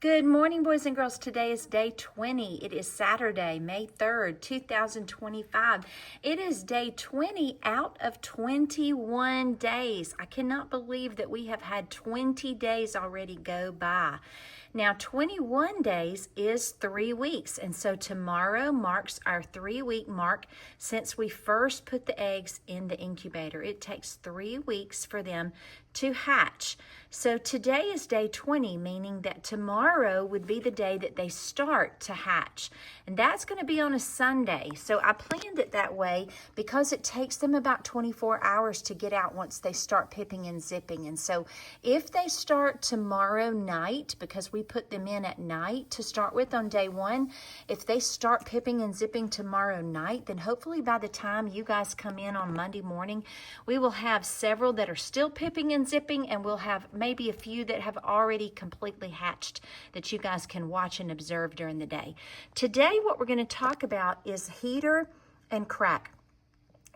Good morning, boys and girls. Today is day 20. It is Saturday, May 3rd, 2025. It is day 20 out of 21 days. I cannot believe that we have had 20 days already go by. Now, 21 days is 3 weeks, and so tomorrow marks our 3-week mark since we first put the eggs in the incubator. It takes 3 weeks for them to hatch. So today is day 20, meaning that tomorrow would be the day that they start to hatch. And that's going to be on a Sunday. So I planned it that way because it takes them about 24 hours to get out once they start pipping and zipping. And so if they start tomorrow night, because we put them in at night to start with on day 1, if they start pipping and zipping tomorrow night, then hopefully by the time you guys come in on Monday morning, we will have several that are still pipping and zipping, and we'll have maybe a few that have already completely hatched that you guys can watch and observe during the day. Today, what we're going to talk about is heater and crack.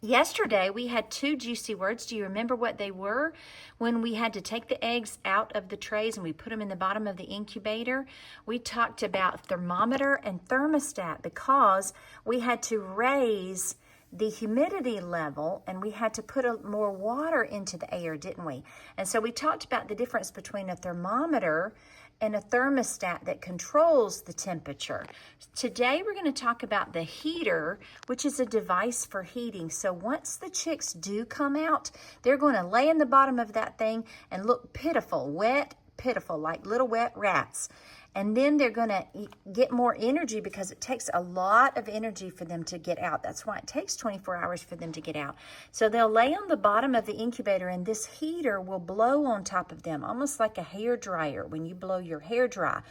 Yesterday, we had 2 juicy words. Do you remember what they were? When we had to take the eggs out of the trays and we put them in the bottom of the incubator, we talked about thermometer and thermostat because we had to raise the humidity level and we had to put more water into the air, didn't we? And so we talked about the difference between a thermometer and a thermostat that controls the temperature. Today we're going to talk about the heater, which is a device for heating. So once the chicks do come out, they're going to lay in the bottom of that thing and look pitiful, wet, pitiful, like little wet rats. And then they're going to get more energy because it takes a lot of energy for them to get out. That's why it takes 24 hours for them to get out. So they'll lay on the bottom of the incubator and this heater will blow on top of them, almost like a hair dryer when you blow your hair dry.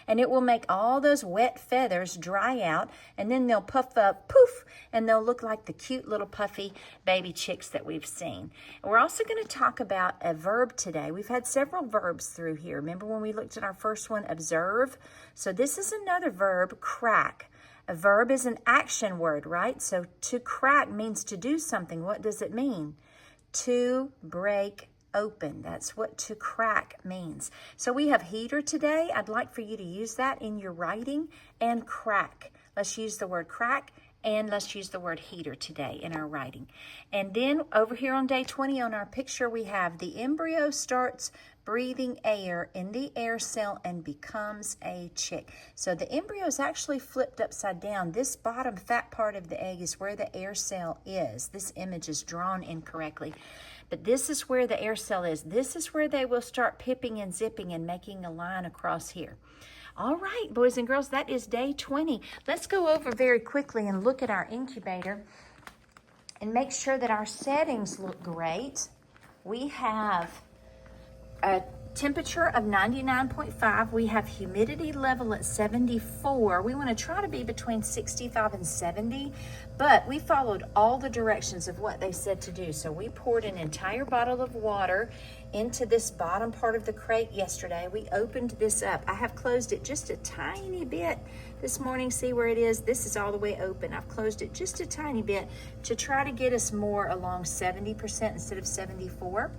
And it will make all those wet feathers dry out, and then they'll puff up, poof, and they'll look like the cute little puffy baby chicks that we've seen. And we're also going to talk about a verb today. We've had several verbs through here. Remember when we looked at our first one, observe? So this is another verb, crack. A verb is an action word, right? So to crack means to do something. What does it mean? To break open. That's what to crack means. So we have heater today. I'd like for you to use that in your writing, and crack. Let's use the word crack and let's use the word heater today in our writing. And then over here on day 20 on our picture, we have the embryo starts breathing air in the air cell and becomes a chick. So the embryo is actually flipped upside down. This bottom fat part of the egg is where the air cell is. This image is drawn incorrectly. But this is where the air cell is. This is where they will start pipping and zipping and making a line across here. All right, boys and girls, that is day 20. Let's go over very quickly and look at our incubator and make sure that our settings look great. We have a temperature of 99.5. We have humidity level at 74. We want to try to be between 65 and 70, but we followed all the directions of what they said to do. So we poured an entire bottle of water into this bottom part of the crate yesterday. We opened this up. I have closed it just a tiny bit this morning. See where it is? This is all the way open. I've closed it just a tiny bit to try to get us more along 70% instead of 74.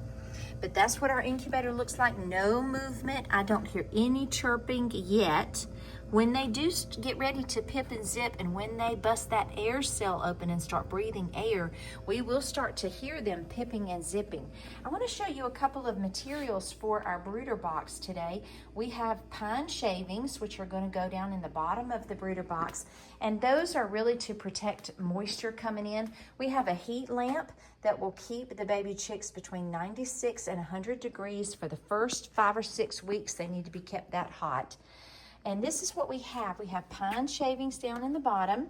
But that's what our incubator looks like. No movement. I don't hear any chirping yet. When they do get ready to pip and zip, and when they bust that air cell open and start breathing air, we will start to hear them pipping and zipping. I want to show you a couple of materials for our brooder box today. We have pine shavings, which are going to go down in the bottom of the brooder box, and those are really to protect moisture coming in. We have a heat lamp that will keep the baby chicks between 96 and 100 degrees for the first 5 or 6 weeks. They need to be kept that hot. And this is what we have. We have pine shavings down in the bottom.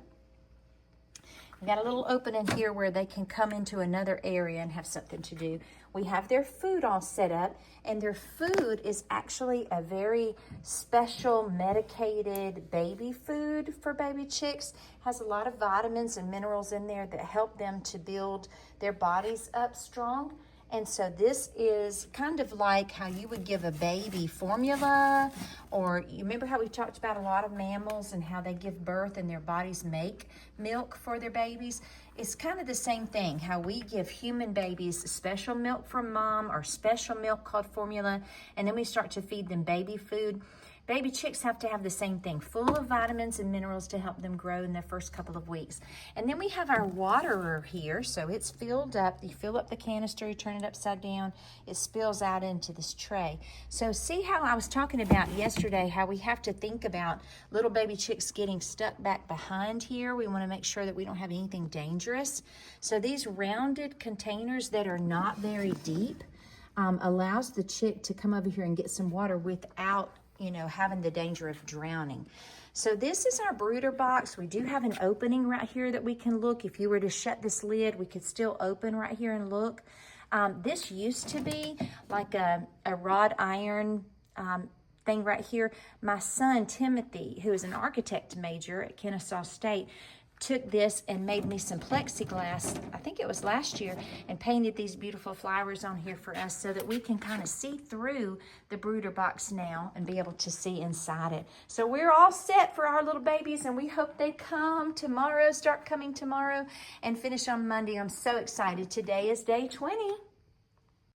We got a little opening here where they can come into another area and have something to do. We have their food all set up, and their food is actually a very special medicated baby food for baby chicks. Has a lot of vitamins and minerals in there that help them to build their bodies up strong. And so this is kind of like how you would give a baby formula, or you remember how we talked about a lot of mammals and how they give birth and their bodies make milk for their babies. It's kind of the same thing, how we give human babies special milk from mom or special milk called formula, and then we start to feed them baby food. Baby chicks have to have the same thing, full of vitamins and minerals to help them grow in their first couple of weeks. And then we have our waterer here, so it's filled up. You fill up the canister, you turn it upside down, it spills out into this tray. So see how I was talking about yesterday, how we have to think about little baby chicks getting stuck back behind here. We want to make sure that we don't have anything dangerous. So these rounded containers that are not very deep allows the chick to come over here and get some water without having the danger of drowning. So this is our brooder box. We do have an opening right here that we can look. If you were to shut this lid, we could still open right here and look. This used to be like a wrought iron thing right here. My son, Timothy, who is an architect major at Kennesaw State, took this and made me some plexiglass, I think it was last year, and painted these beautiful flowers on here for us so that we can kind of see through the brooder box now and be able to see inside it. So we're all set for our little babies, and we hope they come tomorrow, start coming tomorrow, and finish on Monday. I'm so excited. Today is day 20.